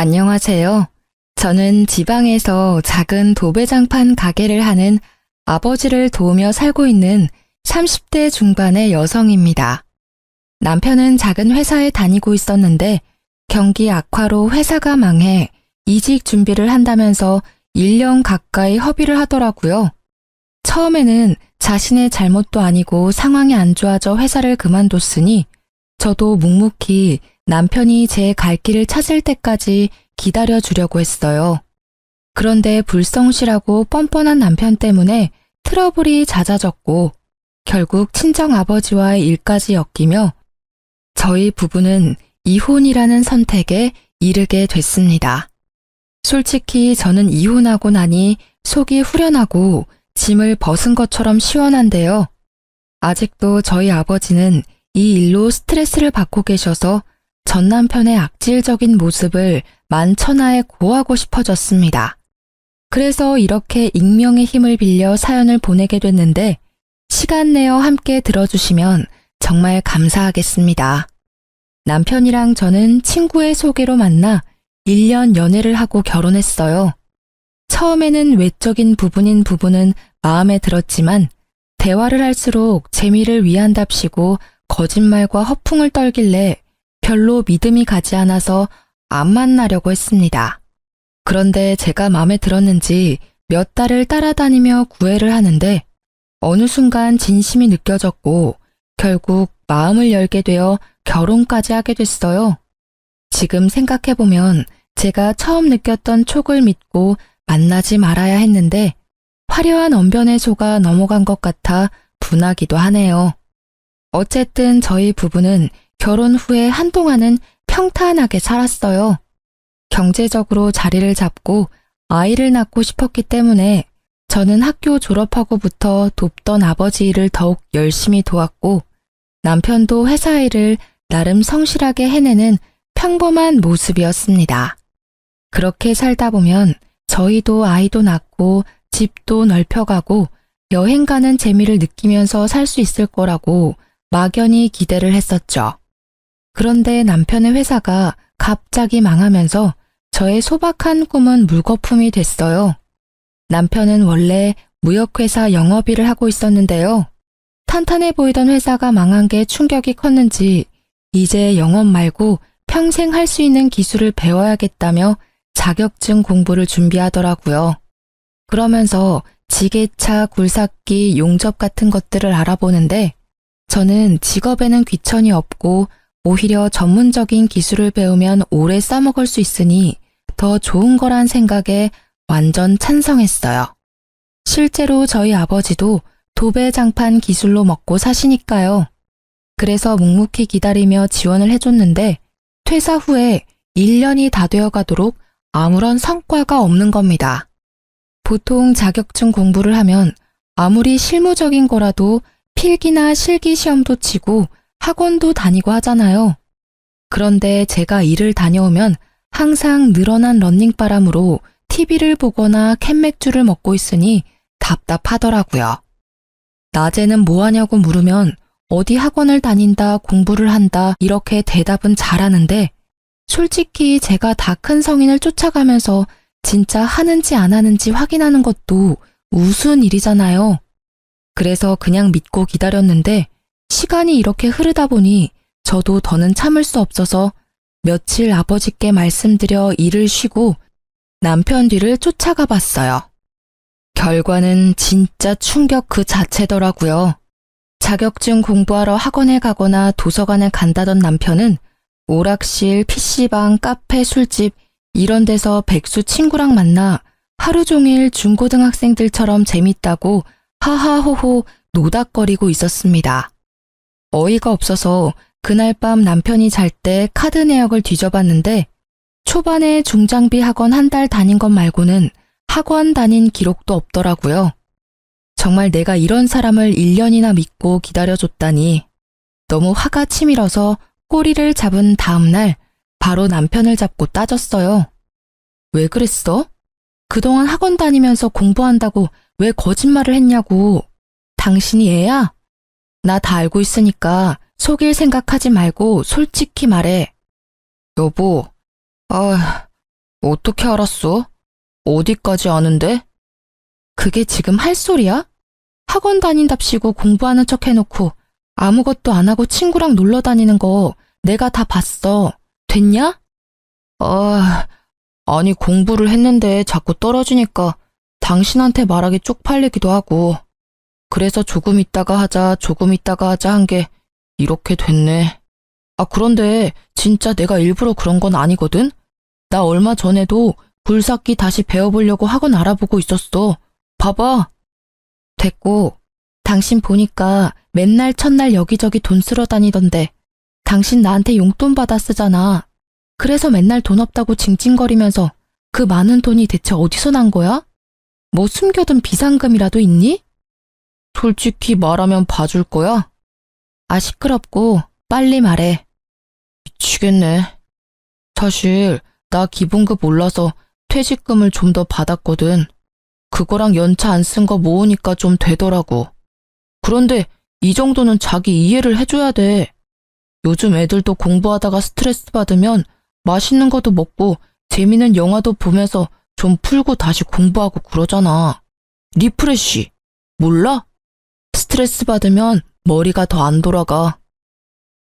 안녕하세요. 저는 지방에서 작은 도배장판 가게를 하는 아버지를 도우며 살고 있는 30대 중반의 여성입니다. 남편은 작은 회사에 다니고 있었는데 경기 악화로 회사가 망해 이직 준비를 한다면서 1년 가까이 허비를 하더라고요. 처음에는 자신의 잘못도 아니고 상황이 안 좋아져 회사를 그만뒀으니 저도 묵묵히 남편이 제 갈 길을 찾을 때까지 기다려주려고 했어요. 그런데 불성실하고 뻔뻔한 남편 때문에 트러블이 잦아졌고 결국 친정아버지와의 일까지 엮이며 저희 부부는 이혼이라는 선택에 이르게 됐습니다. 솔직히 저는 이혼하고 나니 속이 후련하고 짐을 벗은 것처럼 시원한데요. 아직도 저희 아버지는 이 일로 스트레스를 받고 계셔서 전 남편의 악질적인 모습을 만천하에 고하고 싶어졌습니다. 그래서 이렇게 익명의 힘을 빌려 사연을 보내게 됐는데 시간 내어 함께 들어주시면 정말 감사하겠습니다. 남편이랑 저는 친구의 소개로 만나 1년 연애를 하고 결혼했어요. 처음에는 외적인 부분인 부분은 마음에 들었지만 대화를 할수록 재미를 위한답시고 거짓말과 허풍을 떨길래 별로 믿음이 가지 않아서 안 만나려고 했습니다. 그런데 제가 마음에 들었는지 몇 달을 따라다니며 구애를 하는데 어느 순간 진심이 느껴졌고 결국 마음을 열게 되어 결혼까지 하게 됐어요. 지금 생각해보면 제가 처음 느꼈던 촉을 믿고 만나지 말아야 했는데 화려한 언변의 소가 넘어간 것 같아 분하기도 하네요. 어쨌든 저희 부부는 결혼 후에 한동안은 평탄하게 살았어요. 경제적으로 자리를 잡고 아이를 낳고 싶었기 때문에 저는 학교 졸업하고부터 돕던 아버지 일을 더욱 열심히 도왔고 남편도 회사 일을 나름 성실하게 해내는 평범한 모습이었습니다. 그렇게 살다 보면 저희도 아이도 낳고 집도 넓혀가고 여행 가는 재미를 느끼면서 살 수 있을 거라고 막연히 기대를 했었죠. 그런데 남편의 회사가 갑자기 망하면서 저의 소박한 꿈은 물거품이 됐어요. 남편은 원래 무역회사 영업일을 하고 있었는데요. 탄탄해 보이던 회사가 망한 게 충격이 컸는지 이제 영업 말고 평생 할 수 있는 기술을 배워야겠다며 자격증 공부를 준비하더라고요. 그러면서 지게차, 굴삭기, 용접 같은 것들을 알아보는데 저는 직업에는 귀천이 없고 오히려 전문적인 기술을 배우면 오래 써먹을 수 있으니 더 좋은 거란 생각에 완전 찬성했어요. 실제로 저희 아버지도 도배장판 기술로 먹고 사시니까요. 그래서 묵묵히 기다리며 지원을 해줬는데 퇴사 후에 1년이 다 되어 가도록 아무런 성과가 없는 겁니다. 보통 자격증 공부를 하면 아무리 실무적인 거라도 필기나 실기 시험도 치고 학원도 다니고 하잖아요. 그런데 제가 일을 다녀오면 항상 늘어난 러닝바람으로 TV를 보거나 캔맥주를 먹고 있으니 답답하더라고요. 낮에는 뭐 하냐고 물으면 어디 학원을 다닌다, 공부를 한다 이렇게 대답은 잘하는데 솔직히 제가 다 큰 성인을 쫓아가면서 진짜 하는지 안 하는지 확인하는 것도 우스운 일이잖아요. 그래서 그냥 믿고 기다렸는데 시간이 이렇게 흐르다 보니 저도 더는 참을 수 없어서 며칠 아버지께 말씀드려 일을 쉬고 남편 뒤를 쫓아가 봤어요. 결과는 진짜 충격 그 자체더라고요. 자격증 공부하러 학원에 가거나 도서관에 간다던 남편은 오락실, PC방, 카페, 술집 이런 데서 백수 친구랑 만나 하루 종일 중고등학생들처럼 재밌다고 하하호호 노닥거리고 있었습니다. 어이가 없어서 그날 밤 남편이 잘 때 카드 내역을 뒤져봤는데 초반에 중장비 학원 한 달 다닌 것 말고는 학원 다닌 기록도 없더라고요. 정말 내가 이런 사람을 1년이나 믿고 기다려줬다니 너무 화가 치밀어서 꼬리를 잡은 다음 날 바로 남편을 잡고 따졌어요. 왜 그랬어? 그동안 학원 다니면서 공부한다고 왜 거짓말을 했냐고. 당신이 애야? 나 다 알고 있으니까 속일 생각하지 말고 솔직히 말해. 여보, 어떻게 알았어? 어디까지 아는데? 그게 지금 할 소리야? 학원 다닌답시고 공부하는 척 해놓고 아무것도 안 하고 친구랑 놀러 다니는 거 내가 다 봤어. 됐냐? 아니 공부를 했는데 자꾸 떨어지니까 당신한테 말하기 쪽팔리기도 하고 그래서 조금 있다가 하자 한 게 이렇게 됐네. 그런데 진짜 내가 일부러 그런 건 아니거든? 나 얼마 전에도 굴삭기 다시 배워보려고 학원 알아보고 있었어. 봐봐. 됐고, 당신 보니까 맨날 첫날 여기저기 돈 쓰러 다니던데 당신 나한테 용돈 받아 쓰잖아. 그래서 맨날 돈 없다고 징징거리면서 그 많은 돈이 대체 어디서 난 거야? 뭐 숨겨둔 비상금이라도 있니? 솔직히 말하면 봐줄 거야? 시끄럽고 빨리 말해. 미치겠네. 사실 나 기본급 올라서 퇴직금을 좀 더 받았거든. 그거랑 연차 안 쓴 거 모으니까 좀 되더라고. 그런데 이 정도는 자기 이해를 해줘야 돼. 요즘 애들도 공부하다가 스트레스 받으면 맛있는 것도 먹고 재미있는 영화도 보면서 좀 풀고 다시 공부하고 그러잖아. 리프레쉬. 몰라? 스트레스 받으면 머리가 더 안 돌아가.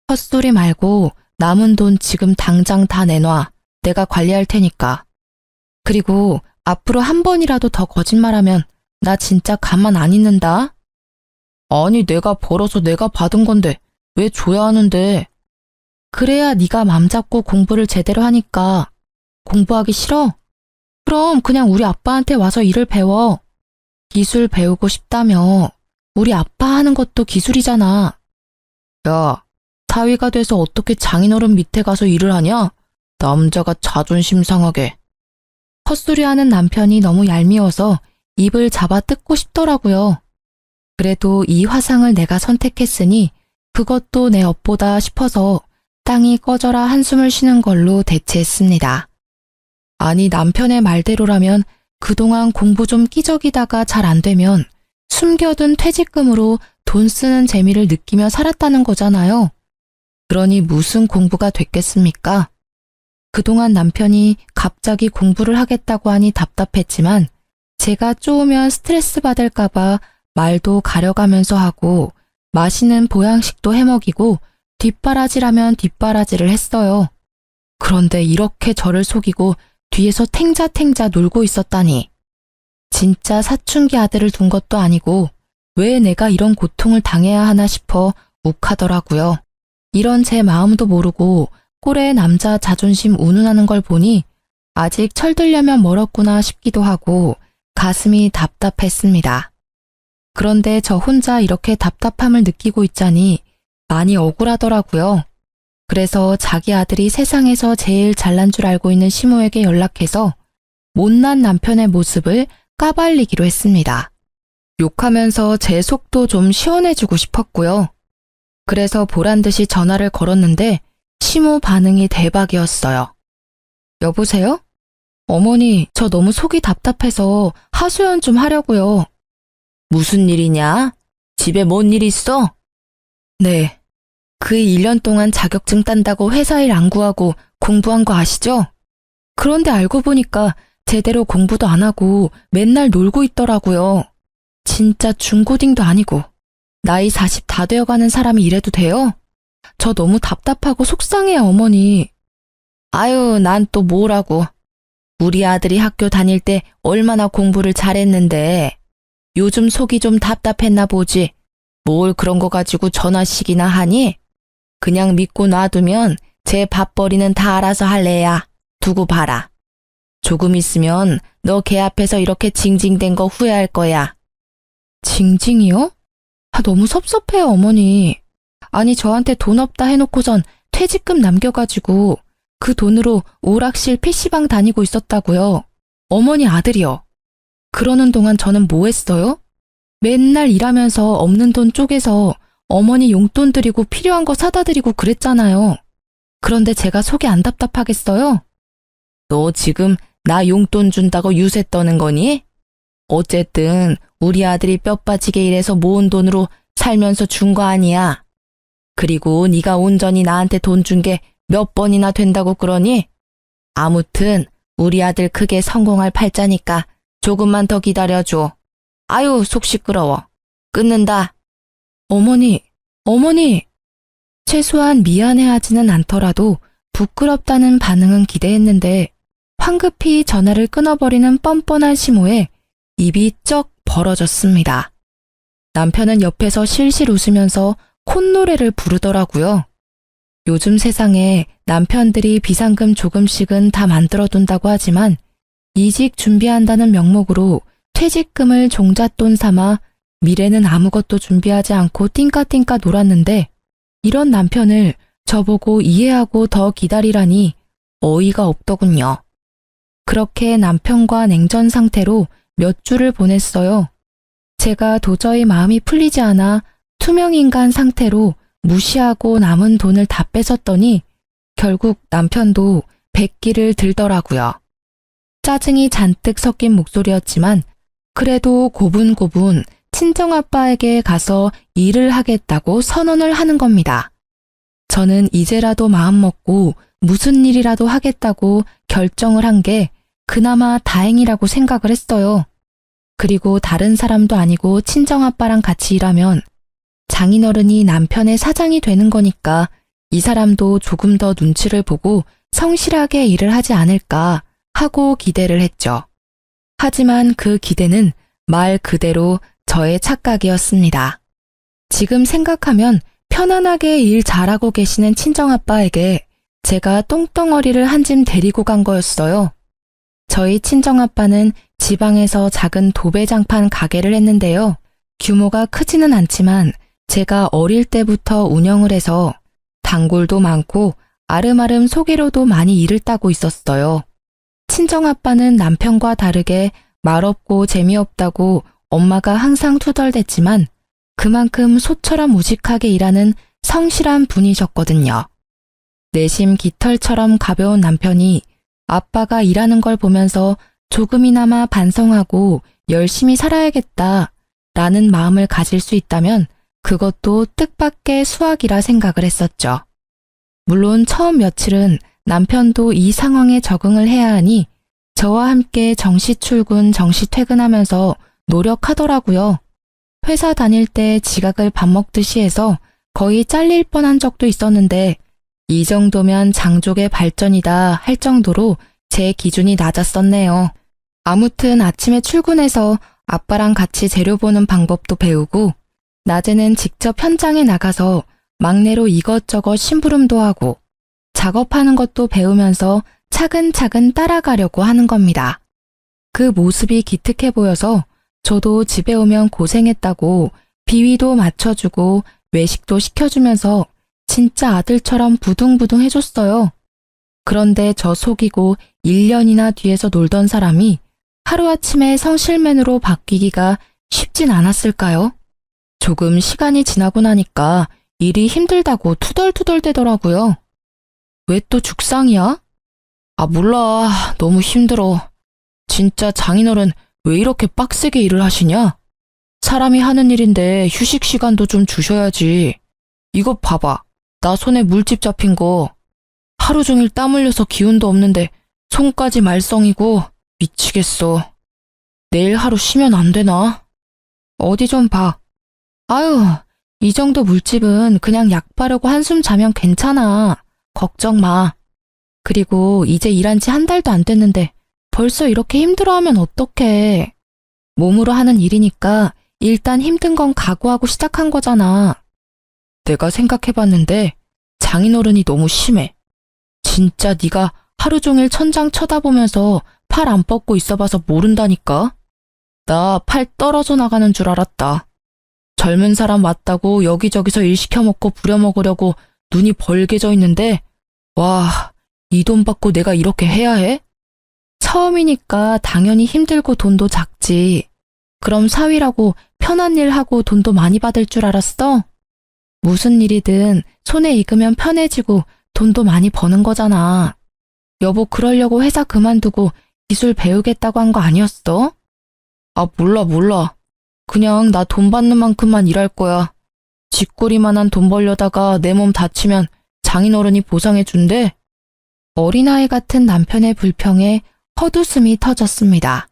헛소리 말고 남은 돈 지금 당장 다 내놔. 내가 관리할 테니까. 그리고 앞으로 한 번이라도 더 거짓말하면 나 진짜 가만 안 있는다. 아니 내가 벌어서 내가 받은 건데 왜 줘야 하는데. 그래야 네가 맘 잡고 공부를 제대로 하니까. 공부하기 싫어? 그럼 그냥 우리 아빠한테 와서 일을 배워. 기술 배우고 싶다며. 우리 아빠 하는 것도 기술이잖아. 야, 사위가 돼서 어떻게 장인어른 밑에 가서 일을 하냐? 남자가 자존심 상하게. 헛소리하는 남편이 너무 얄미워서 입을 잡아 뜯고 싶더라고요. 그래도 이 화상을 내가 선택했으니 그것도 내 업보다 싶어서 땅이 꺼져라 한숨을 쉬는 걸로 대체했습니다. 아니 남편의 말대로라면 그동안 공부 좀 끼적이다가 잘 안 되면 숨겨둔 퇴직금으로 돈 쓰는 재미를 느끼며 살았다는 거잖아요. 그러니 무슨 공부가 됐겠습니까? 그동안 남편이 갑자기 공부를 하겠다고 하니 답답했지만 제가 쪼으면 스트레스 받을까봐 말도 가려가면서 하고 맛있는 보양식도 해먹이고 뒷바라지라면 뒷바라지를 했어요. 그런데 이렇게 저를 속이고 뒤에서 탱자탱자 놀고 있었다니. 진짜 사춘기 아들을 둔 것도 아니고 왜 내가 이런 고통을 당해야 하나 싶어 욱하더라고요. 이런 제 마음도 모르고 꼴의 남자 자존심 운운하는 걸 보니 아직 철들려면 멀었구나 싶기도 하고 가슴이 답답했습니다. 그런데 저 혼자 이렇게 답답함을 느끼고 있자니 많이 억울하더라고요. 그래서 자기 아들이 세상에서 제일 잘난 줄 알고 있는 시모에게 연락해서 못난 남편의 모습을 까발리기로 했습니다. 욕하면서 제 속도 좀 시원해주고 싶었고요. 그래서 보란듯이 전화를 걸었는데 시모 반응이 대박이었어요. 여보세요? 어머니, 저 너무 속이 답답해서 하소연 좀 하려고요. 무슨 일이냐? 집에 뭔 일 있어? 네. 그 1년 동안 자격증 딴다고 회사 일 안 구하고 공부한 거 아시죠? 그런데 알고 보니까 제대로 공부도 안 하고 맨날 놀고 있더라고요. 진짜 중고딩도 아니고 나이 40 다 되어가는 사람이 이래도 돼요? 저 너무 답답하고 속상해요, 어머니. 아유, 난 또 뭐라고. 우리 아들이 학교 다닐 때 얼마나 공부를 잘했는데 요즘 속이 좀 답답했나 보지. 뭘 그런 거 가지고 전화씩이나 하니? 그냥 믿고 놔두면 제 밥벌이는 다 알아서 할래야. 두고 봐라. 조금 있으면 너 걔 앞에서 이렇게 징징댄 거 후회할 거야. 징징이요? 너무 섭섭해요, 어머니. 아니 저한테 돈 없다 해놓고선 퇴직금 남겨가지고 그 돈으로 오락실 PC방 다니고 있었다고요. 어머니 아들이요. 그러는 동안 저는 뭐 했어요? 맨날 일하면서 없는 돈 쪼개서 어머니 용돈 드리고 필요한 거 사다 드리고 그랬잖아요. 그런데 제가 속이 안 답답하겠어요? 너 지금 나 용돈 준다고 유세 떠는 거니? 어쨌든 우리 아들이 뼈 빠지게 일해서 모은 돈으로 살면서 준 거 아니야. 그리고 네가 온전히 나한테 돈 준 게 몇 번이나 된다고 그러니? 아무튼 우리 아들 크게 성공할 팔자니까 조금만 더 기다려줘. 아유, 속 시끄러워. 끊는다. 어머니, 어머니. 최소한 미안해하지는 않더라도 부끄럽다는 반응은 기대했는데 황급히 전화를 끊어버리는 뻔뻔한 심호에 입이 쩍 벌어졌습니다. 남편은 옆에서 실실 웃으면서 콧노래를 부르더라고요. 요즘 세상에 남편들이 비상금 조금씩은 다 만들어둔다고 하지만 이직 준비한다는 명목으로 퇴직금을 종잣돈 삼아 미래는 아무것도 준비하지 않고 띵까띵까 놀았는데 이런 남편을 저보고 이해하고 더 기다리라니 어이가 없더군요. 그렇게 남편과 냉전 상태로 몇 주를 보냈어요. 제가 도저히 마음이 풀리지 않아 투명인간 상태로 무시하고 남은 돈을 다 뺏었더니 결국 남편도 백기를 들더라고요. 짜증이 잔뜩 섞인 목소리였지만 그래도 고분고분 친정아빠에게 가서 일을 하겠다고 선언을 하는 겁니다. 저는 이제라도 마음먹고 무슨 일이라도 하겠다고 결정을 한 게 그나마 다행이라고 생각을 했어요. 그리고 다른 사람도 아니고 친정아빠랑 같이 일하면 장인어른이 남편의 사장이 되는 거니까 이 사람도 조금 더 눈치를 보고 성실하게 일을 하지 않을까 하고 기대를 했죠. 하지만 그 기대는 말 그대로 저의 착각이었습니다. 지금 생각하면 편안하게 일 잘하고 계시는 친정아빠에게 제가 똥덩어리를 한 짐 데리고 간 거였어요. 저희 친정아빠는 지방에서 작은 도배장판 가게를 했는데요. 규모가 크지는 않지만 제가 어릴 때부터 운영을 해서 단골도 많고 아름아름 소개로도 많이 일을 따고 있었어요. 친정아빠는 남편과 다르게 말없고 재미없다고 엄마가 항상 투덜댔지만 그만큼 소처럼 우직하게 일하는 성실한 분이셨거든요. 내심 깃털처럼 가벼운 남편이 아빠가 일하는 걸 보면서 조금이나마 반성하고 열심히 살아야겠다 라는 마음을 가질 수 있다면 그것도 뜻밖의 수확이라 생각을 했었죠. 물론 처음 며칠은 남편도 이 상황에 적응을 해야 하니 저와 함께 정시 출근, 정시 퇴근하면서 노력하더라고요. 회사 다닐 때 지각을 밥 먹듯이 해서 거의 잘릴 뻔한 적도 있었는데 이 정도면 장족의 발전이다 할 정도로 제 기준이 낮았었네요. 아무튼 아침에 출근해서 아빠랑 같이 재료 보는 방법도 배우고 낮에는 직접 현장에 나가서 막내로 이것저것 심부름도 하고 작업하는 것도 배우면서 차근차근 따라가려고 하는 겁니다. 그 모습이 기특해 보여서 저도 집에 오면 고생했다고 비위도 맞춰주고 외식도 시켜주면서 진짜 아들처럼 부둥부둥 해줬어요. 그런데 저 속이고 1년이나 뒤에서 놀던 사람이 하루아침에 성실맨으로 바뀌기가 쉽진 않았을까요? 조금 시간이 지나고 나니까 일이 힘들다고 투덜투덜대더라고요. 왜 또 죽상이야? 아, 몰라. 너무 힘들어. 진짜 장인어른 왜 이렇게 빡세게 일을 하시냐? 사람이 하는 일인데 휴식 시간도 좀 주셔야지. 이거 봐봐. 나 손에 물집 잡힌 거. 하루 종일 땀 흘려서 기운도 없는데 손까지 말썽이고 미치겠어. 내일 하루 쉬면 안 되나? 어디 좀 봐. 아유, 이 정도 물집은 그냥 약 바르고 한숨 자면 괜찮아. 걱정 마. 그리고 이제 일한 지 한 달도 안 됐는데 벌써 이렇게 힘들어하면 어떡해. 몸으로 하는 일이니까 일단 힘든 건 각오하고 시작한 거잖아. 내가 생각해봤는데 장인어른이 너무 심해. 진짜 네가 하루 종일 천장 쳐다보면서 팔 안 뻗고 있어봐서 모른다니까. 나 팔 떨어져 나가는 줄 알았다. 젊은 사람 왔다고 여기저기서 일 시켜먹고 부려먹으려고 눈이 벌게져 있는데 와, 이 돈 받고 내가 이렇게 해야 해? 처음이니까 당연히 힘들고 돈도 작지. 그럼 사위라고 편한 일 하고 돈도 많이 받을 줄 알았어? 무슨 일이든 손에 익으면 편해지고 돈도 많이 버는 거잖아. 여보 그러려고 회사 그만두고 기술 배우겠다고 한 거 아니었어? 아, 몰라. 그냥 나 돈 받는 만큼만 일할 거야. 쥐꼬리만한 돈 벌려다가 내 몸 다치면 장인어른이 보상해 준대. 어린아이 같은 남편의 불평에 헛웃음이 터졌습니다.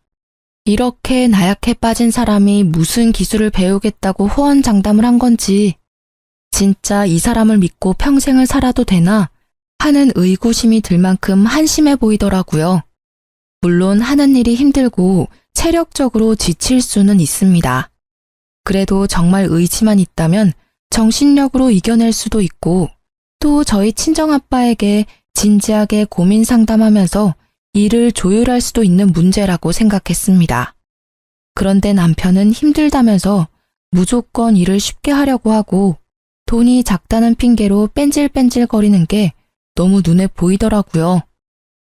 이렇게 나약해 빠진 사람이 무슨 기술을 배우겠다고 호언장담을 한 건지, 진짜 이 사람을 믿고 평생을 살아도 되나 하는 의구심이 들 만큼 한심해 보이더라고요. 물론 하는 일이 힘들고 체력적으로 지칠 수는 있습니다. 그래도 정말 의지만 있다면 정신력으로 이겨낼 수도 있고, 또 저희 친정아빠에게 진지하게 고민 상담하면서 일을 조율할 수도 있는 문제라고 생각했습니다. 그런데 남편은 힘들다면서 무조건 일을 쉽게 하려고 하고 돈이 작다는 핑계로 뺀질뺀질거리는 게 너무 눈에 보이더라고요.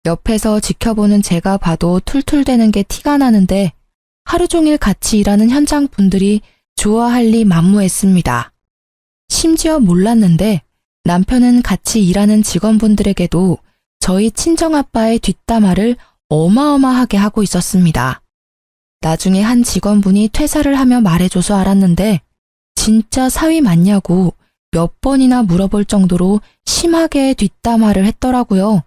옆에서 지켜보는 제가 봐도 툴툴대는 게 티가 나는데 하루 종일 같이 일하는 현장 분들이 좋아할 리 만무했습니다. 심지어 몰랐는데 남편은 같이 일하는 직원분들에게도 저희 친정아빠의 뒷담화를 어마어마하게 하고 있었습니다. 나중에 한 직원분이 퇴사를 하며 말해줘서 알았는데 진짜 사위 맞냐고 몇 번이나 물어볼 정도로 심하게 뒷담화를 했더라고요.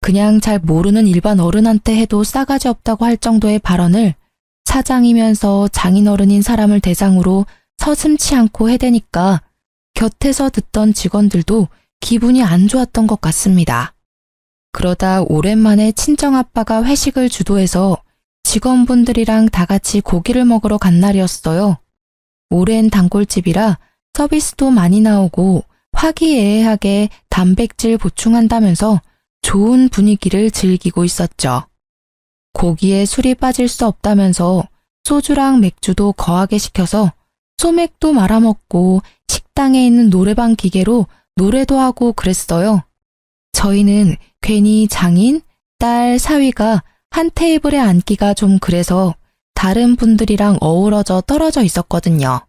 그냥 잘 모르는 일반 어른한테 해도 싸가지 없다고 할 정도의 발언을 사장이면서 장인어른인 사람을 대상으로 서슴지 않고 해대니까 곁에서 듣던 직원들도 기분이 안 좋았던 것 같습니다. 그러다 오랜만에 친정아빠가 회식을 주도해서 직원분들이랑 다 같이 고기를 먹으러 간 날이었어요. 오랜 단골집이라 서비스도 많이 나오고 화기애애하게 단백질 보충한다면서 좋은 분위기를 즐기고 있었죠. 고기에 술이 빠질 수 없다면서 소주랑 맥주도 거하게 시켜서 소맥도 말아먹고 식당에 있는 노래방 기계로 노래도 하고 그랬어요. 저희는 괜히 장인, 딸, 사위가 한 테이블에 앉기가 좀 그래서 다른 분들이랑 어우러져 떨어져 있었거든요.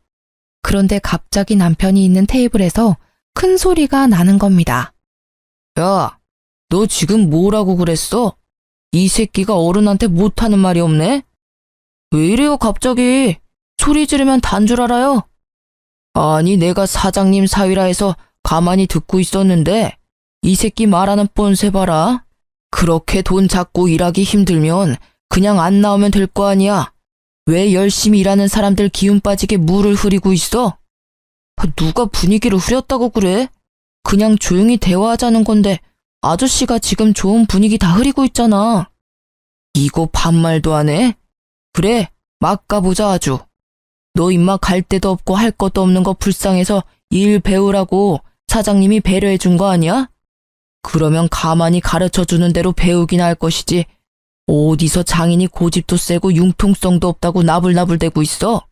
그런데 갑자기 남편이 있는 테이블에서 큰 소리가 나는 겁니다. 야, 너 지금 뭐라고 그랬어? 이 새끼가 어른한테 못하는 말이 없네? 왜 이래요 갑자기? 소리 지르면 단 줄 알아요? 아니 내가 사장님 사위라 해서 가만히 듣고 있었는데 이 새끼 말하는 뻔세 봐라. 그렇게 돈 잡고 일하기 힘들면 그냥 안 나오면 될 거 아니야. 왜 열심히 일하는 사람들 기운 빠지게 물을 흐리고 있어? 누가 분위기를 흐렸다고 그래? 그냥 조용히 대화하자는 건데 아저씨가 지금 좋은 분위기 다 흐리고 있잖아. 이거 반말도 안 해? 그래, 막 가보자 아주. 너 임마 갈 데도 없고 할 것도 없는 거 불쌍해서 일 배우라고 사장님이 배려해 준 거 아니야? 그러면 가만히 가르쳐주는 대로 배우긴 할 것이지. 어디서 장인이 고집도 세고 융통성도 없다고 나불나불대고 있어?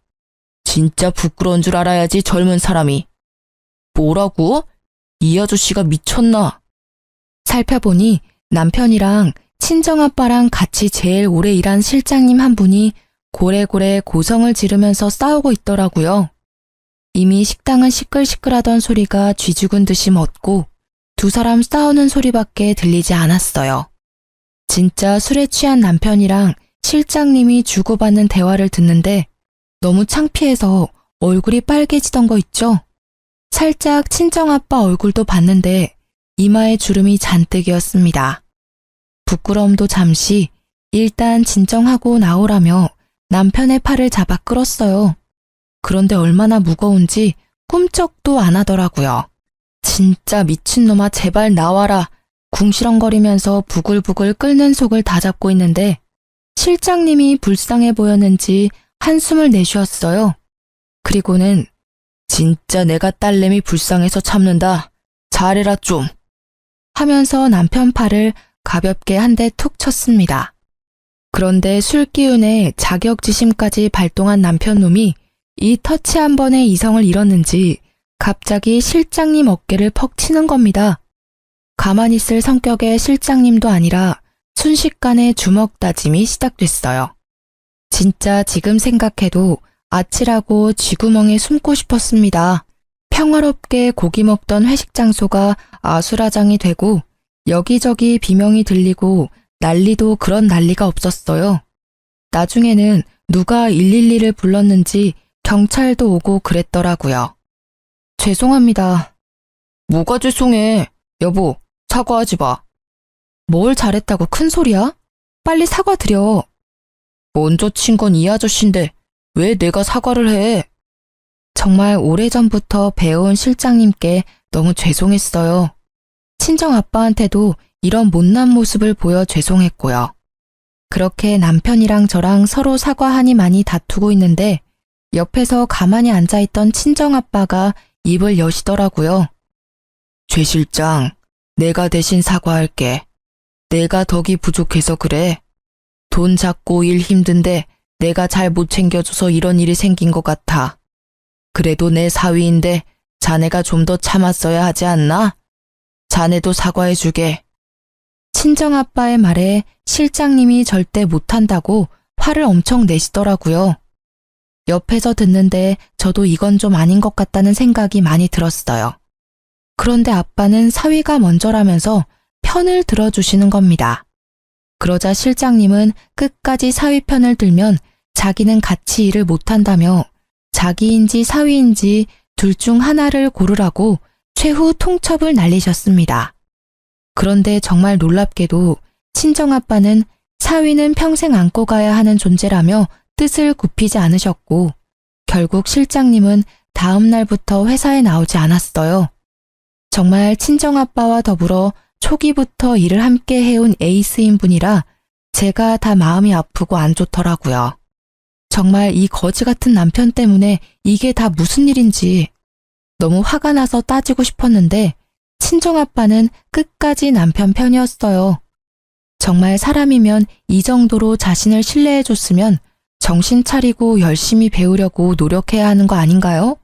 진짜 부끄러운 줄 알아야지 젊은 사람이. 뭐라고? 이 아저씨가 미쳤나? 살펴보니 남편이랑 친정아빠랑 같이 제일 오래 일한 실장님 한 분이 고래고래 고성을 지르면서 싸우고 있더라고요. 이미 식당은 시끌시끌하던 소리가 쥐죽은 듯이 멎고 두 사람 싸우는 소리밖에 들리지 않았어요. 진짜 술에 취한 남편이랑 실장님이 주고받는 대화를 듣는데 너무 창피해서 얼굴이 빨개지던 거 있죠? 살짝 친정아빠 얼굴도 봤는데 이마에 주름이 잔뜩이었습니다. 부끄러움도 잠시 일단 진정하고 나오라며 남편의 팔을 잡아 끌었어요. 그런데 얼마나 무거운지 꿈쩍도 안 하더라고요. 진짜 미친놈아 제발 나와라. 궁시렁거리면서 부글부글 끓는 속을 다잡고 있는데 실장님이 불쌍해 보였는지 한숨을 내쉬었어요. 그리고는 진짜 내가 딸내미 불쌍해서 참는다. 잘해라 좀. 하면서 남편 팔을 가볍게 한 대 툭 쳤습니다. 그런데 술기운에 자격지심까지 발동한 남편놈이 이 터치 한 번에 이성을 잃었는지 갑자기 실장님 어깨를 퍽 치는 겁니다. 가만히 있을 성격의 실장님도 아니라 순식간에 주먹 다짐이 시작됐어요. 진짜 지금 생각해도 아찔하고 쥐구멍에 숨고 싶었습니다. 평화롭게 고기 먹던 회식 장소가 아수라장이 되고 여기저기 비명이 들리고 난리도 그런 난리가 없었어요. 나중에는 누가 112를 불렀는지 경찰도 오고 그랬더라고요. 죄송합니다. 뭐가 죄송해. 여보, 사과하지 마. 뭘 잘했다고 큰 소리야? 빨리 사과드려. 먼저 친 건 이 아저씨인데 왜 내가 사과를 해? 정말 오래전부터 배워온 실장님께 너무 죄송했어요. 친정아빠한테도 이런 못난 모습을 보여 죄송했고요. 그렇게 남편이랑 저랑 서로 사과하니 많이 다투고 있는데 옆에서 가만히 앉아있던 친정아빠가 입을 여시더라고요. 최 실장, 내가 대신 사과할게. 내가 덕이 부족해서 그래. 돈 작고 일 힘든데 내가 잘 못 챙겨줘서 이런 일이 생긴 것 같아. 그래도 내 사위인데 자네가 좀 더 참았어야 하지 않나? 자네도 사과해주게. 친정아빠의 말에 실장님이 절대 못한다고 화를 엄청 내시더라고요. 옆에서 듣는데 저도 이건 좀 아닌 것 같다는 생각이 많이 들었어요. 그런데 아빠는 사위가 먼저라면서 편을 들어주시는 겁니다. 그러자 실장님은 끝까지 사위 편을 들면 자기는 같이 일을 못한다며 자기인지 사위인지 둘 중 하나를 고르라고 최후 통첩을 날리셨습니다. 그런데 정말 놀랍게도 친정아빠는 사위는 평생 안고 가야 하는 존재라며 뜻을 굽히지 않으셨고 결국 실장님은 다음 날부터 회사에 나오지 않았어요. 정말 친정아빠와 더불어 초기부터 일을 함께 해온 에이스인 분이라 제가 다 마음이 아프고 안 좋더라고요. 정말 이 거지 같은 남편 때문에 이게 다 무슨 일인지 너무 화가 나서 따지고 싶었는데 친정아빠는 끝까지 남편 편이었어요. 정말 사람이면 이 정도로 자신을 신뢰해줬으면 정신 차리고 열심히 배우려고 노력해야 하는 거 아닌가요?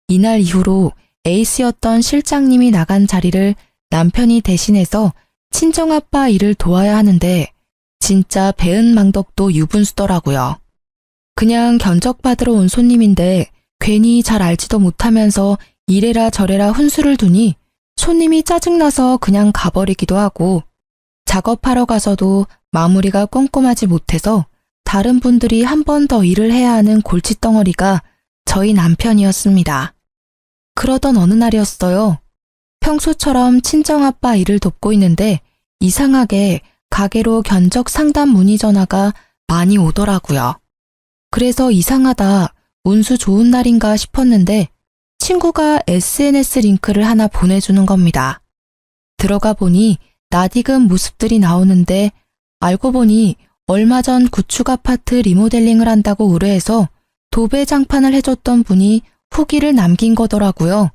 이날 이후로 에이스였던 실장님이 나간 자리를 남편이 대신해서 친정아빠 일을 도와야 하는데 진짜 배은망덕도 유분수더라고요. 그냥 견적받으러 온 손님인데 괜히 잘 알지도 못하면서 이래라 저래라 훈수를 두니 손님이 짜증나서 그냥 가버리기도 하고 작업하러 가서도 마무리가 꼼꼼하지 못해서 다른 분들이 한 번 더 일을 해야 하는 골칫덩어리가 저희 남편이었습니다. 그러던 어느 날이었어요. 평소처럼 친정아빠 일을 돕고 있는데 이상하게 가게로 견적 상담 문의 전화가 많이 오더라고요. 그래서 이상하다, 운수 좋은 날인가 싶었는데 친구가 SNS 링크를 하나 보내주는 겁니다. 들어가 보니 낯익은 모습들이 나오는데 알고 보니 얼마 전 구축 아파트 리모델링을 한다고 의뢰해서 도배장판을 해줬던 분이 후기를 남긴 거더라고요.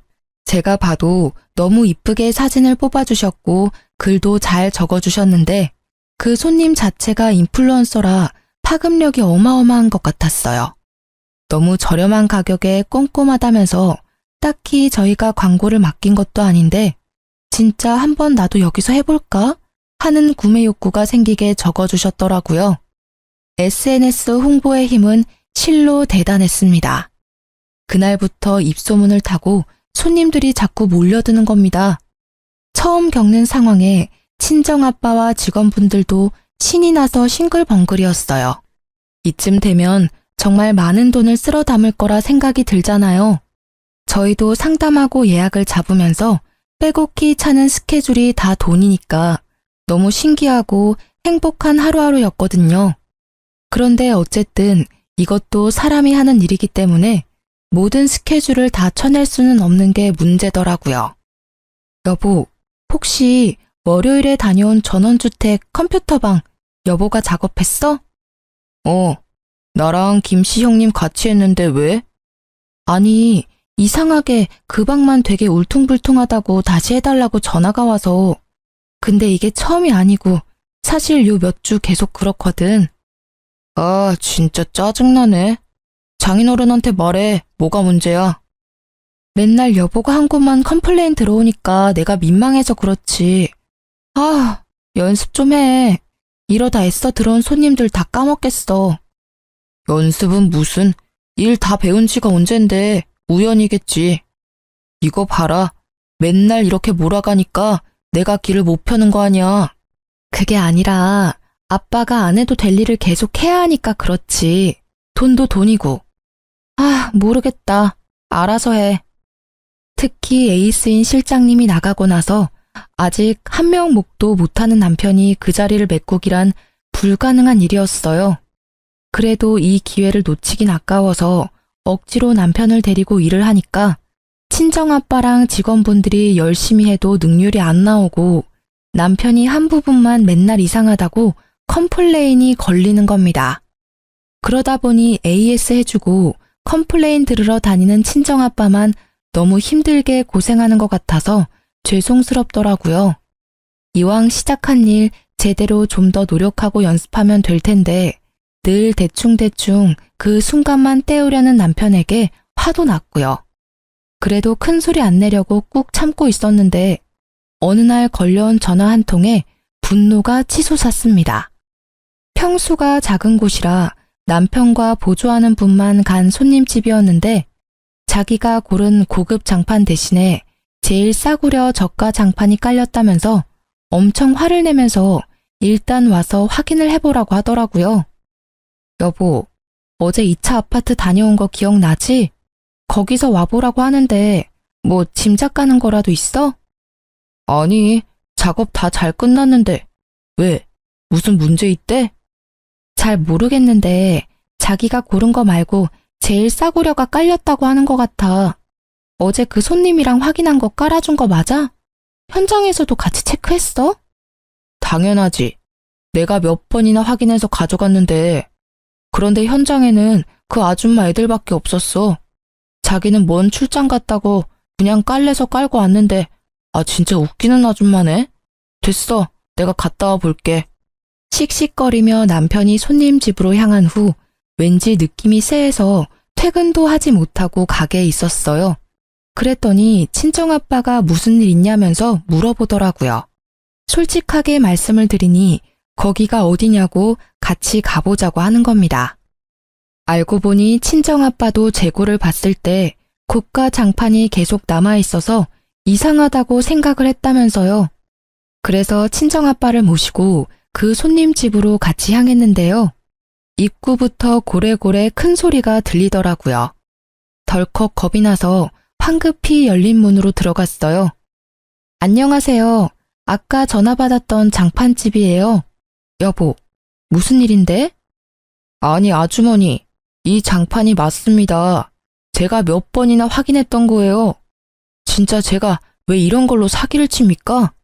제가 봐도 너무 이쁘게 사진을 뽑아주셨고 글도 잘 적어주셨는데 그 손님 자체가 인플루언서라 파급력이 어마어마한 것 같았어요. 너무 저렴한 가격에 꼼꼼하다면서 딱히 저희가 광고를 맡긴 것도 아닌데 진짜 한번 나도 여기서 해볼까? 하는 구매 욕구가 생기게 적어주셨더라고요. SNS 홍보의 힘은 실로 대단했습니다. 그날부터 입소문을 타고 손님들이 자꾸 몰려드는 겁니다. 처음 겪는 상황에 친정아빠와 직원분들도 신이 나서 싱글벙글이었어요. 이쯤 되면 정말 많은 돈을 쓸어 담을 거라 생각이 들잖아요. 저희도 상담하고 예약을 잡으면서 빼곡히 차는 스케줄이 다 돈이니까 너무 신기하고 행복한 하루하루였거든요. 그런데 어쨌든 이것도 사람이 하는 일이기 때문에 모든 스케줄을 다 쳐낼 수는 없는 게 문제더라고요. 여보, 혹시 월요일에 다녀온 전원주택 컴퓨터방 여보가 작업했어? 나랑 김씨 형님 같이 했는데 왜? 아니, 이상하게 그 방만 되게 울퉁불퉁하다고 다시 해달라고 전화가 와서. 근데 이게 처음이 아니고 사실 요 몇 주 계속 그렇거든. 아, 진짜 짜증나네. 장인어른한테 말해. 뭐가 문제야? 맨날 여보가 한 곳만 컴플레인 들어오니까 내가 민망해서 그렇지. 아, 연습 좀 해. 이러다 애써 들어온 손님들 다 까먹겠어. 연습은 무슨? 일 다 배운 지가 언젠데 우연이겠지. 이거 봐라. 맨날 이렇게 몰아가니까 내가 길을 못 펴는 거 아니야. 그게 아니라 아빠가 안 해도 될 일을 계속 해야 하니까 그렇지. 돈도 돈이고. 아, 모르겠다. 알아서 해. 특히 에이스인 실장님이 나가고 나서 아직 한 명 목도 못하는 남편이 그 자리를 메꾸기란 불가능한 일이었어요. 그래도 이 기회를 놓치긴 아까워서 억지로 남편을 데리고 일을 하니까 친정아빠랑 직원분들이 열심히 해도 능률이 안 나오고 남편이 한 부분만 맨날 이상하다고 컴플레인이 걸리는 겁니다. 그러다 보니 AS 해주고 컴플레인 들으러 다니는 친정아빠만 너무 힘들게 고생하는 것 같아서 죄송스럽더라고요. 이왕 시작한 일 제대로 좀 더 노력하고 연습하면 될 텐데 늘 대충대충 그 순간만 때우려는 남편에게 화도 났고요. 그래도 큰 소리 안 내려고 꾹 참고 있었는데 어느 날 걸려온 전화 한 통에 분노가 치솟았습니다. 평수가 작은 곳이라 남편과 보조하는 분만 간 손님집이었는데 자기가 고른 고급 장판 대신에 제일 싸구려 저가 장판이 깔렸다면서 엄청 화를 내면서 일단 와서 확인을 해보라고 하더라고요. 여보, 어제 2차 아파트 다녀온 거 기억나지? 거기서 와보라고 하는데 뭐 짐작 가는 거라도 있어? 아니, 작업 다 잘 끝났는데 왜? 무슨 문제 있대? 잘 모르겠는데 자기가 고른 거 말고 제일 싸구려가 깔렸다고 하는 것 같아. 어제 그 손님이랑 확인한 거 깔아준 거 맞아? 현장에서도 같이 체크했어? 당연하지. 내가 몇 번이나 확인해서 가져갔는데 그런데 현장에는 그 아줌마 애들밖에 없었어. 자기는 먼 출장 갔다고 그냥 깔래서 깔고 왔는데 진짜 웃기는 아줌마네. 됐어. 내가 갔다 와 볼게. 씩씩거리며 남편이 손님 집으로 향한 후 왠지 느낌이 쎄해서 퇴근도 하지 못하고 가게에 있었어요. 그랬더니 친정아빠가 무슨 일 있냐면서 물어보더라고요. 솔직하게 말씀을 드리니 거기가 어디냐고 같이 가보자고 하는 겁니다. 알고 보니 친정아빠도 재고를 봤을 때 고가 장판이 계속 남아있어서 이상하다고 생각을 했다면서요. 그래서 친정아빠를 모시고 그 손님 집으로 같이 향했는데요. 입구부터 고래고래 큰 소리가 들리더라고요. 덜컥 겁이 나서 황급히 열린 문으로 들어갔어요. 안녕하세요. 아까 전화 받았던 장판집이에요. 여보, 무슨 일인데? 아니, 아주머니, 이 장판이 맞습니다. 제가 몇 번이나 확인했던 거예요. 진짜 제가 왜 이런 걸로 사기를 칩니까?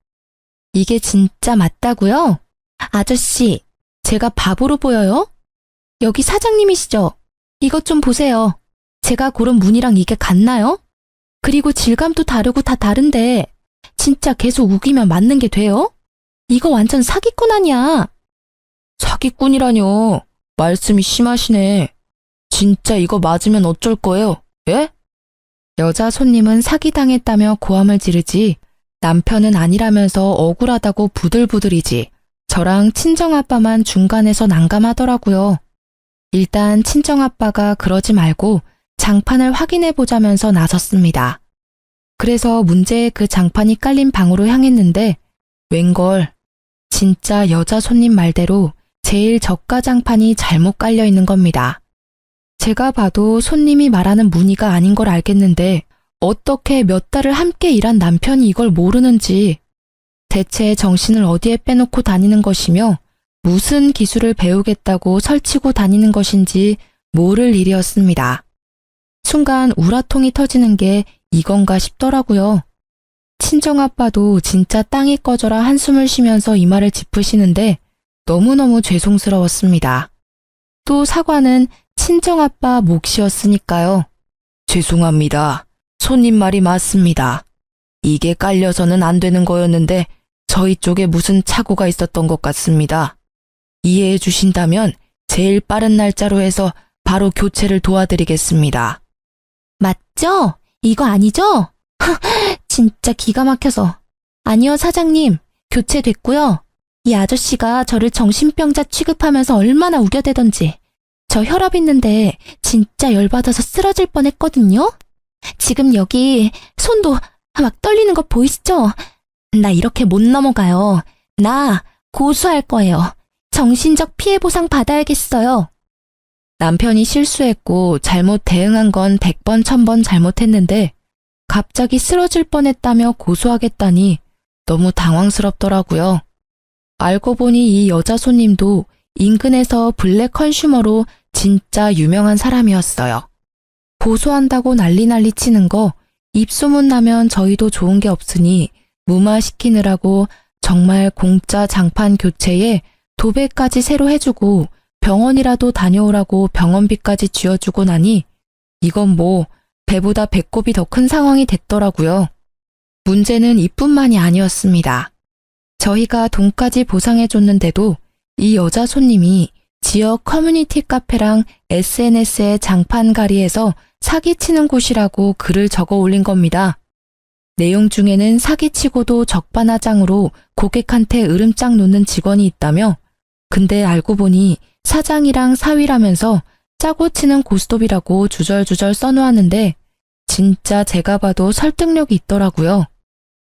이게 진짜 맞다고요? 아저씨, 제가 바보로 보여요? 여기 사장님이시죠? 이것 좀 보세요. 제가 고른 문이랑 이게 같나요? 그리고 질감도 다르고 다 다른데 진짜 계속 우기면 맞는 게 돼요? 이거 완전 사기꾼 아니야. 사기꾼이라뇨. 말씀이 심하시네. 진짜 이거 맞으면 어쩔 거예요? 예? 여자 손님은 사기당했다며 고함을 지르지 남편은 아니라면서 억울하다고 부들부들이지 저랑 친정아빠만 중간에서 난감하더라고요. 일단 친정아빠가 그러지 말고 장판을 확인해보자면서 나섰습니다. 그래서 문제의 그 장판이 깔린 방으로 향했는데 웬걸 진짜 여자 손님 말대로 제일 저가 장판이 잘못 깔려 있는 겁니다. 제가 봐도 손님이 말하는 무늬가 아닌 걸 알겠는데 어떻게 몇 달을 함께 일한 남편이 이걸 모르는지 대체 정신을 어디에 빼놓고 다니는 것이며 무슨 기술을 배우겠다고 설치고 다니는 것인지 모를 일이었습니다. 순간 우라통이 터지는 게 이건가 싶더라고요. 친정아빠도 진짜 땅이 꺼져라 한숨을 쉬면서 이 말을 짚으시는데 너무너무 죄송스러웠습니다. 또 사과는 친정아빠 몫이었으니까요. 죄송합니다. 손님 말이 맞습니다. 이게 깔려서는 안 되는 거였는데 저희 쪽에 무슨 착오가 있었던 것 같습니다. 이해해 주신다면 제일 빠른 날짜로 해서 바로 교체를 도와드리겠습니다. 맞죠? 이거 아니죠? 진짜 기가 막혀서. 아니요, 사장님. 교체됐고요. 이 아저씨가 저를 정신병자 취급하면서 얼마나 우겨대던지. 저 혈압 있는데 진짜 열받아서 쓰러질 뻔했거든요. 지금 여기 손도 막 떨리는 거 보이시죠? 나 이렇게 못 넘어가요. 나 고소할 거예요. 정신적 피해 보상 받아야겠어요. 남편이 실수했고 잘못 대응한 건 100번 1000번 잘못했는데 갑자기 쓰러질 뻔했다며 고소하겠다니 너무 당황스럽더라고요. 알고 보니 이 여자 손님도 인근에서 블랙 컨슈머로 진짜 유명한 사람이었어요. 고소한다고 난리 치는 거 입소문 나면 저희도 좋은 게 없으니 무마시키느라고 정말 공짜 장판 교체에 도배까지 새로 해주고 병원이라도 다녀오라고 병원비까지 쥐어주고 나니 이건 뭐 배보다 배꼽이 더 큰 상황이 됐더라고요. 문제는 이뿐만이 아니었습니다. 저희가 돈까지 보상해줬는데도 이 여자 손님이 지역 커뮤니티 카페랑 SNS에 장판가리에서 사기치는 곳이라고 글을 적어 올린 겁니다. 내용 중에는 사기치고도 적반하장으로 고객한테 으름장 놓는 직원이 있다며, 근데 알고 보니 사장이랑 사위라면서 짜고 치는 고스톱이라고 주절주절 써놓았는데 진짜 제가 봐도 설득력이 있더라고요.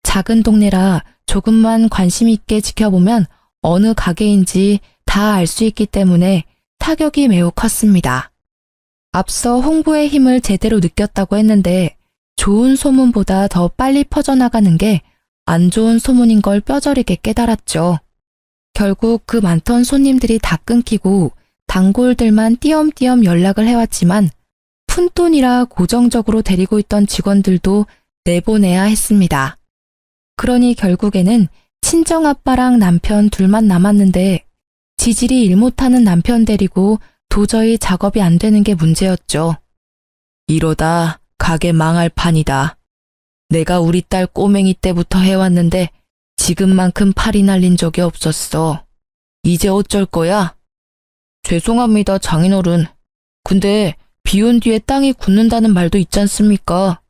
작은 동네라 조금만 관심 있게 지켜보면 어느 가게인지 다 알 수 있기 때문에 타격이 매우 컸습니다. 앞서 홍보의 힘을 제대로 느꼈다고 했는데 좋은 소문보다 더 빨리 퍼져나가는 게 안 좋은 소문인 걸 뼈저리게 깨달았죠. 결국 그 많던 손님들이 다 끊기고 단골들만 띄엄띄엄 연락을 해왔지만 푼돈이라 고정적으로 데리고 있던 직원들도 내보내야 했습니다. 그러니 결국에는 친정아빠랑 남편 둘만 남았는데 지질이 일 못하는 남편 데리고 도저히 작업이 안 되는 게 문제였죠. 이러다 가게 망할 판이다. 내가 우리 딸 꼬맹이 때부터 해왔는데 지금만큼 팔이 날린 적이 없었어. 이제 어쩔 거야? 죄송합니다, 장인어른. 근데 비 온 뒤에 땅이 굳는다는 말도 있지 않습니까?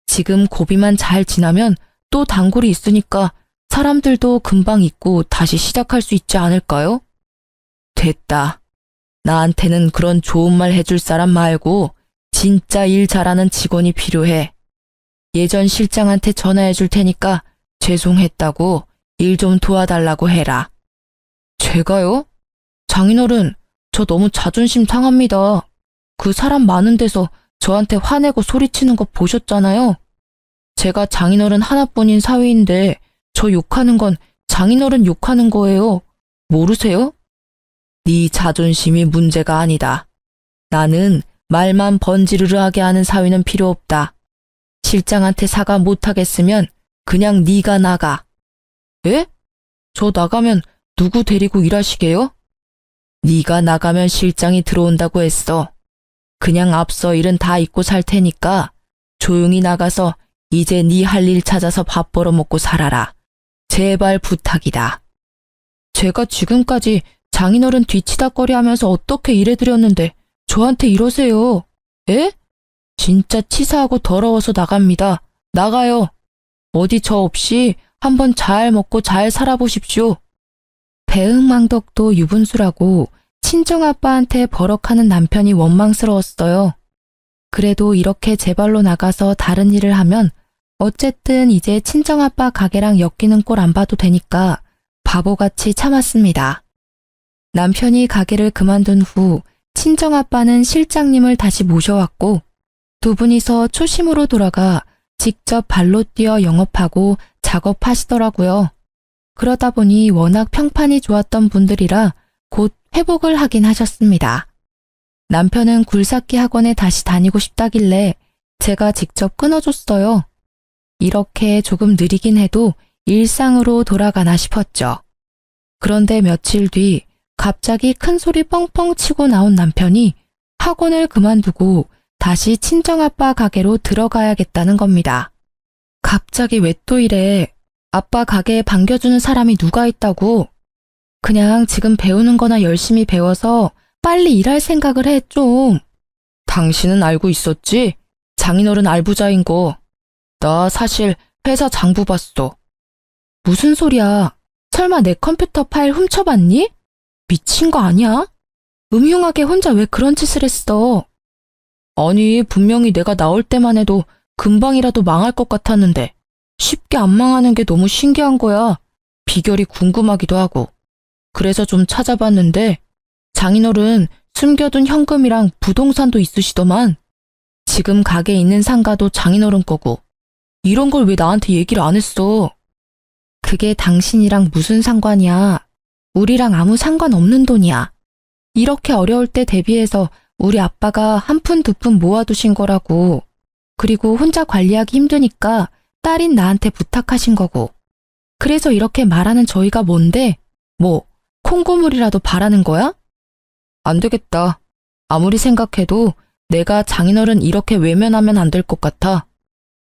지금 고비만 잘 지나면 또 단골이 있으니까 사람들도 금방 잊고 다시 시작할 수 있지 않을까요? 됐다. 나한테는 그런 좋은 말 해줄 사람 말고 진짜 일 잘하는 직원이 필요해. 예전 실장한테 전화해 줄 테니까 죄송했다고 일 좀 도와달라고 해라. 제가요? 장인어른, 저 너무 자존심 상합니다. 그 사람 많은 데서 저한테 화내고 소리치는 거 보셨잖아요. 제가 장인어른 하나뿐인 사위인데 저 욕하는 건 장인어른 욕하는 거예요. 모르세요? 네 자존심이 문제가 아니다. 나는 말만 번지르르하게 하는 사위는 필요 없다. 실장한테 사과 못하겠으면 그냥 네가 나가. 예? 저 나가면 누구 데리고 일하시게요? 네가 나가면 실장이 들어온다고 했어. 그냥 앞서 일은 다 잊고 살 테니까 조용히 나가서 이제 네 할 일 찾아서 밥 벌어먹고 살아라. 제발 부탁이다. 제가 지금까지 장인어른 뒤치다꺼리 하면서 어떻게 일해드렸는데 저한테 이러세요. 에? 진짜 치사하고 더러워서 나갑니다. 나가요. 어디 저 없이 한번 잘 먹고 잘 살아보십시오. 배은망덕도 유분수라고 친정아빠한테 버럭하는 남편이 원망스러웠어요. 그래도 이렇게 제 발로 나가서 다른 일을 하면 어쨌든 이제 친정아빠 가게랑 엮이는 꼴 안 봐도 되니까 바보같이 참았습니다. 남편이 가게를 그만둔 후 친정아빠는 실장님을 다시 모셔왔고 두 분이서 초심으로 돌아가 직접 발로 뛰어 영업하고 작업하시더라고요. 그러다 보니 워낙 평판이 좋았던 분들이라 곧 회복을 하긴 하셨습니다. 남편은 굴삭기 학원에 다시 다니고 싶다길래 제가 직접 끊어줬어요. 이렇게 조금 느리긴 해도 일상으로 돌아가나 싶었죠. 그런데 며칠 뒤 갑자기 큰 소리 뻥뻥 치고 나온 남편이 학원을 그만두고 다시 친정아빠 가게로 들어가야겠다는 겁니다. 갑자기 왜 또 이래? 아빠 가게에 반겨주는 사람이 누가 있다고? 그냥 지금 배우는 거나 열심히 배워서 빨리 일할 생각을 해 좀. 당신은 알고 있었지? 장인어른 알부자인 거. 나 사실 회사 장부 봤어. 무슨 소리야? 설마 내 컴퓨터 파일 훔쳐봤니? 미친 거 아니야? 음흉하게 혼자 왜 그런 짓을 했어? 아니, 분명히 내가 나올 때만 해도 금방이라도 망할 것 같았는데 쉽게 안 망하는 게 너무 신기한 거야. 비결이 궁금하기도 하고. 그래서 좀 찾아봤는데 장인어른 숨겨둔 현금이랑 부동산도 있으시더만. 지금 가게에 있는 상가도 장인어른 거고. 이런 걸 왜 나한테 얘기를 안 했어? 그게 당신이랑 무슨 상관이야? 우리랑 아무 상관없는 돈이야. 이렇게 어려울 때 대비해서 우리 아빠가 한 푼 두 푼 모아두신 거라고. 그리고 혼자 관리하기 힘드니까 딸인 나한테 부탁하신 거고. 그래서 이렇게 말하는 저희가 뭔데? 뭐, 콩고물이라도 바라는 거야? 안 되겠다. 아무리 생각해도 내가 장인어른 이렇게 외면하면 안 될 것 같아.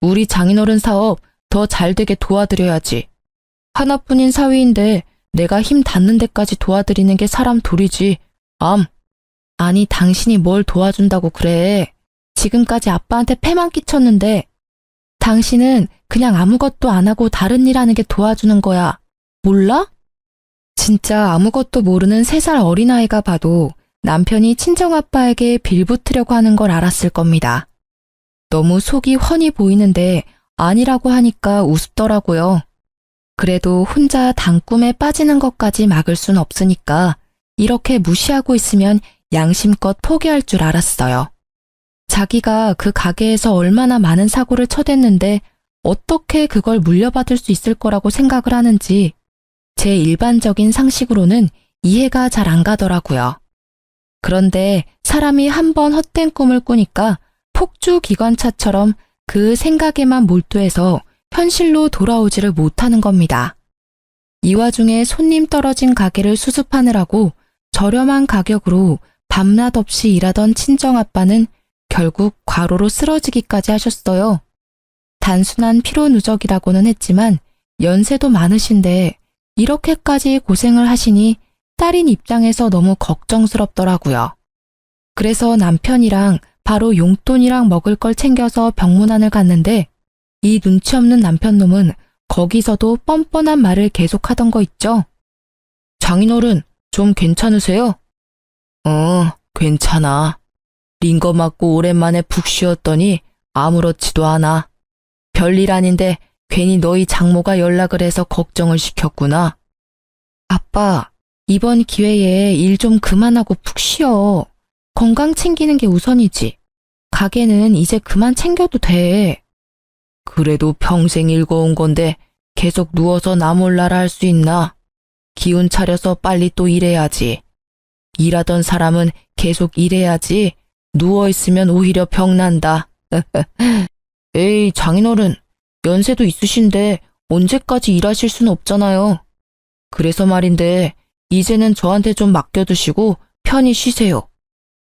우리 장인어른 사업 더 잘 되게 도와드려야지. 하나뿐인 사위인데 내가 힘 닿는 데까지 도와드리는 게 사람 도리지. 아니, 당신이 뭘 도와준다고 그래. 지금까지 아빠한테 패만 끼쳤는데 당신은 그냥 아무것도 안 하고 다른 일 하는 게 도와주는 거야. 몰라? 진짜 아무것도 모르는 3살 어린아이가 봐도 남편이 친정아빠에게 빌붙으려고 하는 걸 알았을 겁니다. 너무 속이 훤히 보이는데 아니라고 하니까 우습더라고요. 그래도 혼자 단꿈에 빠지는 것까지 막을 순 없으니까 이렇게 무시하고 있으면 양심껏 포기할 줄 알았어요. 자기가 그 가게에서 얼마나 많은 사고를 쳐댔는데 어떻게 그걸 물려받을 수 있을 거라고 생각을 하는지 제 일반적인 상식으로는 이해가 잘 안 가더라고요. 그런데 사람이 한번 헛된 꿈을 꾸니까 폭주 기관차처럼 그 생각에만 몰두해서 현실로 돌아오지를 못하는 겁니다. 이 와중에 손님 떨어진 가게를 수습하느라고 저렴한 가격으로 밤낮 없이 일하던 친정아빠는 결국 과로로 쓰러지기까지 하셨어요. 단순한 피로 누적이라고는 했지만 연세도 많으신데 이렇게까지 고생을 하시니 딸인 입장에서 너무 걱정스럽더라고요. 그래서 남편이랑 바로 용돈이랑 먹을 걸 챙겨서 병문안을 갔는데 이 눈치 없는 남편놈은 거기서도 뻔뻔한 말을 계속하던 거 있죠. 장인어른, 좀 괜찮으세요? 괜찮아. 링거 맞고 오랜만에 푹 쉬었더니 아무렇지도 않아. 별일 아닌데 괜히 너희 장모가 연락을 해서 걱정을 시켰구나. 아빠, 이번 기회에 일 좀 그만하고 푹 쉬어. 건강 챙기는 게 우선이지. 가게는 이제 그만 챙겨도 돼. 그래도 평생 읽어온 건데 계속 누워서 나 몰라라 할 수 있나? 기운 차려서 빨리 또 일해야지. 일하던 사람은 계속 일해야지. 누워있으면 오히려 병난다. 에이, 장인어른, 연세도 있으신데 언제까지 일하실 수는 없잖아요. 그래서 말인데 이제는 저한테 좀 맡겨두시고 편히 쉬세요.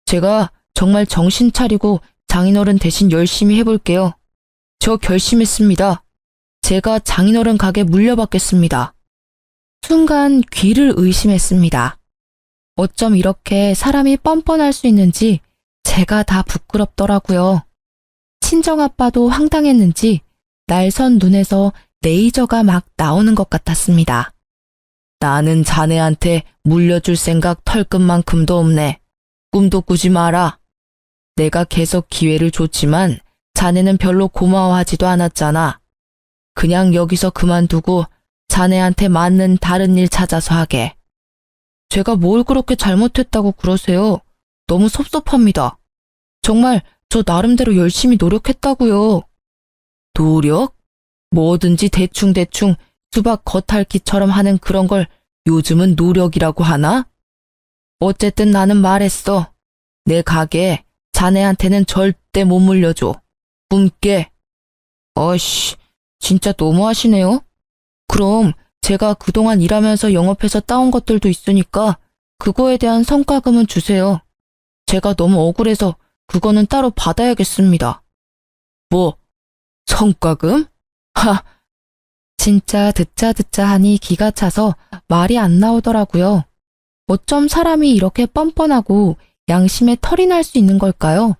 제가 정말 정신 차리고 장인어른 대신 열심히 해볼게요. 저 결심했습니다. 제가 장인어른 가게 물려받겠습니다. 순간 귀를 의심했습니다. 어쩜 이렇게 사람이 뻔뻔할 수 있는지 제가 다 부끄럽더라고요. 친정아빠도 황당했는지 날선 눈에서 레이저가 막 나오는 것 같았습니다. 나는 자네한테 물려줄 생각 털끝만큼도 없네. 꿈도 꾸지 마라. 내가 계속 기회를 줬지만 자네는 별로 고마워하지도 않았잖아. 그냥 여기서 그만두고 자네한테 맞는 다른 일 찾아서 하게. 제가 뭘 그렇게 잘못했다고 그러세요? 너무 섭섭합니다. 정말 저 나름대로 열심히 노력했다고요. 노력? 뭐든지 대충대충 수박 겉핥기처럼 하는 그런 걸 요즘은 노력이라고 하나? 어쨌든 나는 말했어. 내 가게 자네한테는 절대 못 물려줘. 꿈깨. 어이씨, 진짜 너무하시네요. 그럼 제가 그동안 일하면서 영업해서 따온 것들도 있으니까 그거에 대한 성과금은 주세요. 제가 너무 억울해서 그거는 따로 받아야겠습니다. 뭐, 성과금? 하! 진짜 듣자 하니 기가 차서 말이 안 나오더라고요. 어쩜 사람이 이렇게 뻔뻔하고 양심에 털이 날 수 있는 걸까요?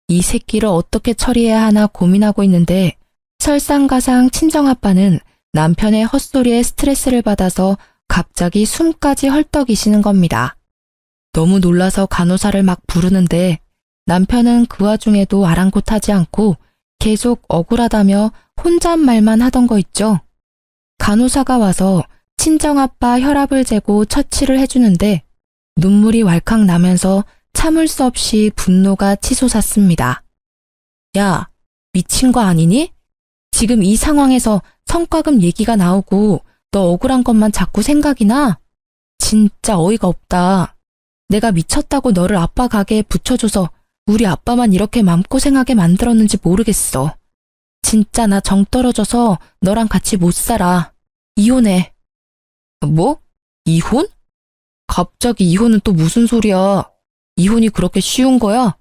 이 새끼를 어떻게 처리해야 하나 고민하고 있는데 설상가상 친정아빠는 남편의 헛소리에 스트레스를 받아서 갑자기 숨까지 헐떡이시는 겁니다. 너무 놀라서 간호사를 막 부르는데 남편은 그 와중에도 아랑곳하지 않고 계속 억울하다며 혼잣말만 하던 거 있죠. 간호사가 와서 친정아빠 혈압을 재고 처치를 해주는데 눈물이 왈칵 나면서 참을 수 없이 분노가 치솟았습니다. 야, 미친 거 아니니? 지금 이 상황에서 성과금 얘기가 나오고 너 억울한 것만 자꾸 생각이 나? 진짜 어이가 없다. 내가 미쳤다고 너를 아빠 가게에 붙여줘서 우리 아빠만 이렇게 맘고생하게 만들었는지 모르겠어. 진짜 나 정 떨어져서 너랑 같이 못 살아. 이혼해. 뭐? 이혼? 갑자기 이혼은 또 무슨 소리야? 이혼이 그렇게 쉬운 거야?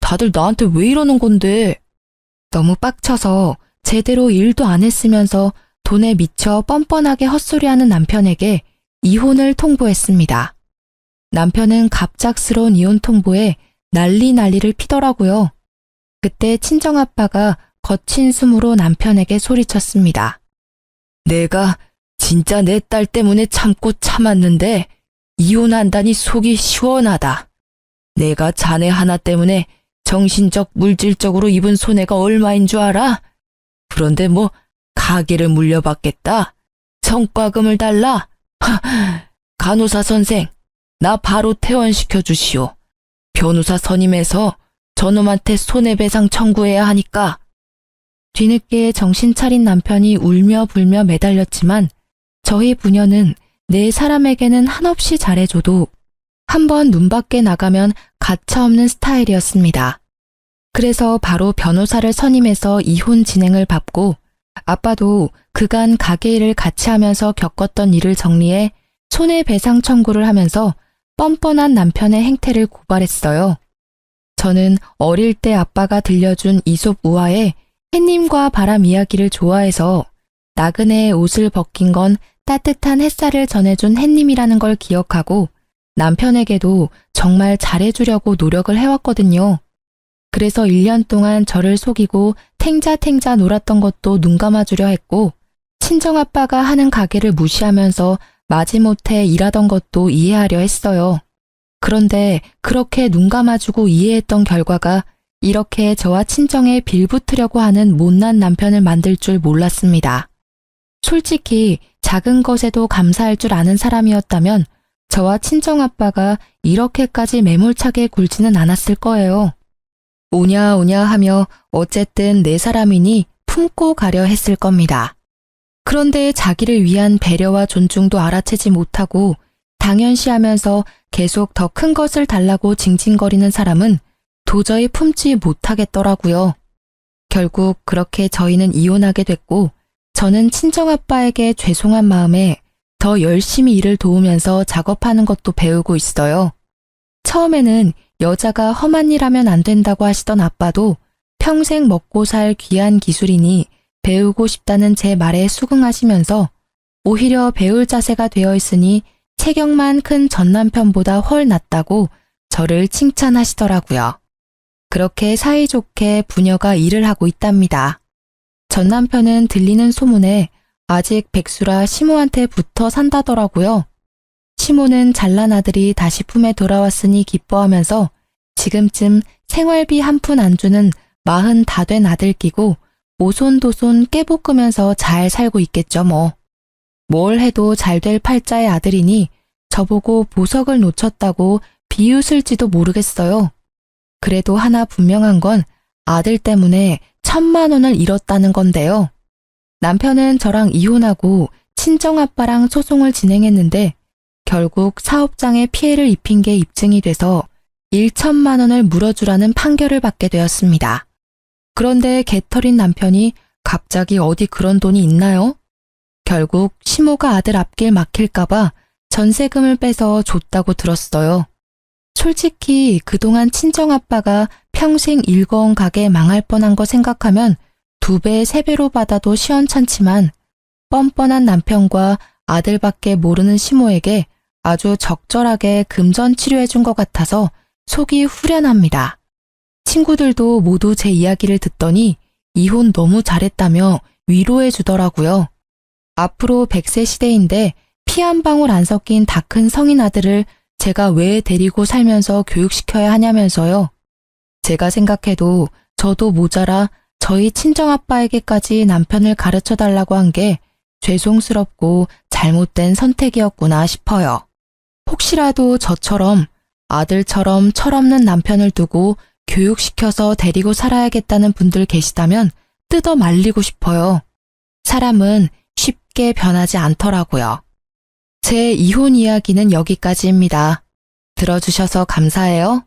다들 나한테 왜 이러는 건데? 너무 빡쳐서 제대로 일도 안 했으면서 돈에 미쳐 뻔뻔하게 헛소리하는 남편에게 이혼을 통보했습니다. 남편은 갑작스러운 이혼 통보에 난리를 피더라고요. 그때 친정아빠가 거친 숨으로 남편에게 소리쳤습니다. 내가 진짜 내 딸 때문에 참고 참았는데 이혼한다니 속이 시원하다. 내가 자네 하나 때문에 정신적, 물질적으로 입은 손해가 얼마인 줄 알아? 그런데 뭐 가게를 물려받겠다? 성과금을 달라? 간호사 선생, 나 바로 퇴원시켜 주시오. 변호사 선임해서 저놈한테 손해배상 청구해야 하니까. 뒤늦게 정신 차린 남편이 울며 불며 매달렸지만 저희 부녀는 내 사람에게는 한없이 잘해줘도 한번 눈 밖에 나가면 가차없는 스타일이었습니다. 그래서 바로 변호사를 선임해서 이혼 진행을 밟고 아빠도 그간 가게 일을 같이 하면서 겪었던 일을 정리해 손해배상 청구를 하면서 뻔뻔한 남편의 행태를 고발했어요. 저는 어릴 때 아빠가 들려준 이솝 우화에 햇님과 바람 이야기를 좋아해서 나그네의 옷을 벗긴 건 따뜻한 햇살을 전해준 햇님이라는 걸 기억하고 남편에게도 정말 잘해주려고 노력을 해왔거든요. 그래서 1년 동안 저를 속이고 탱자탱자 놀았던 것도 눈 감아주려 했고 친정아빠가 하는 가게를 무시하면서 마지못해 일하던 것도 이해하려 했어요. 그런데 그렇게 눈 감아주고 이해했던 결과가 이렇게 저와 친정에 빌붙으려고 하는 못난 남편을 만들 줄 몰랐습니다. 솔직히 작은 것에도 감사할 줄 아는 사람이었다면 저와 친정아빠가 이렇게까지 매몰차게 굴지는 않았을 거예요. 오냐 하며 어쨌든 내 사람이니 품고 가려 했을 겁니다. 그런데 자기를 위한 배려와 존중도 알아채지 못하고 당연시하면서 계속 더 큰 것을 달라고 징징거리는 사람은 도저히 품지 못하겠더라고요. 결국 그렇게 저희는 이혼하게 됐고 저는 친정아빠에게 죄송한 마음에 더 열심히 일을 도우면서 작업하는 것도 배우고 있어요. 처음에는 여자가 험한 일 하면 안 된다고 하시던 아빠도 평생 먹고 살 귀한 기술이니 배우고 싶다는 제 말에 수긍하시면서 오히려 배울 자세가 되어 있으니 체격만 큰 전 남편보다 훨 낫다고 저를 칭찬하시더라고요. 그렇게 사이좋게 부녀가 일을 하고 있답니다. 전 남편은 들리는 소문에 아직 백수라 시모한테 붙어 산다더라고요. 시모는 잘난 아들이 다시 품에 돌아왔으니 기뻐하면서 지금쯤 생활비 한 푼 안 주는 40 다 된 아들 끼고 오손도손 깨볶으면서 잘 살고 있겠죠 뭐. 뭘 해도 잘 될 팔자의 아들이니 저보고 보석을 놓쳤다고 비웃을지도 모르겠어요. 그래도 하나 분명한 건 아들 때문에 1,000만 원을 잃었다는 건데요. 남편은 저랑 이혼하고 친정아빠랑 소송을 진행했는데 결국 사업장에 피해를 입힌 게 입증이 돼서 1,000만 원을 물어주라는 판결을 받게 되었습니다. 그런데 개털인 남편이 갑자기 어디 그런 돈이 있나요? 결국 시모가 아들 앞길 막힐까봐 전세금을 빼서 줬다고 들었어요. 솔직히 그동안 친정아빠가 평생 일거원 가게 망할 뻔한 거 생각하면 2배, 3배로 받아도 시원찮지만 뻔뻔한 남편과 아들밖에 모르는 시모에게 아주 적절하게 금전 치료해준 것 같아서 속이 후련합니다. 친구들도 모두 제 이야기를 듣더니 이혼 너무 잘했다며 위로해 주더라고요. 앞으로 100세 시대인데 피 한 방울 안 섞인 다 큰 성인 아들을 제가 왜 데리고 살면서 교육시켜야 하냐면서요. 제가 생각해도 저도 모자라 저희 친정아빠에게까지 남편을 가르쳐달라고 한 게 죄송스럽고 잘못된 선택이었구나 싶어요. 혹시라도 저처럼 아들처럼 철없는 남편을 두고 교육시켜서 데리고 살아야겠다는 분들 계시다면 뜯어 말리고 싶어요. 사람은 쉽게 변하지 않더라고요. 제 이혼 이야기는 여기까지입니다. 들어주셔서 감사해요.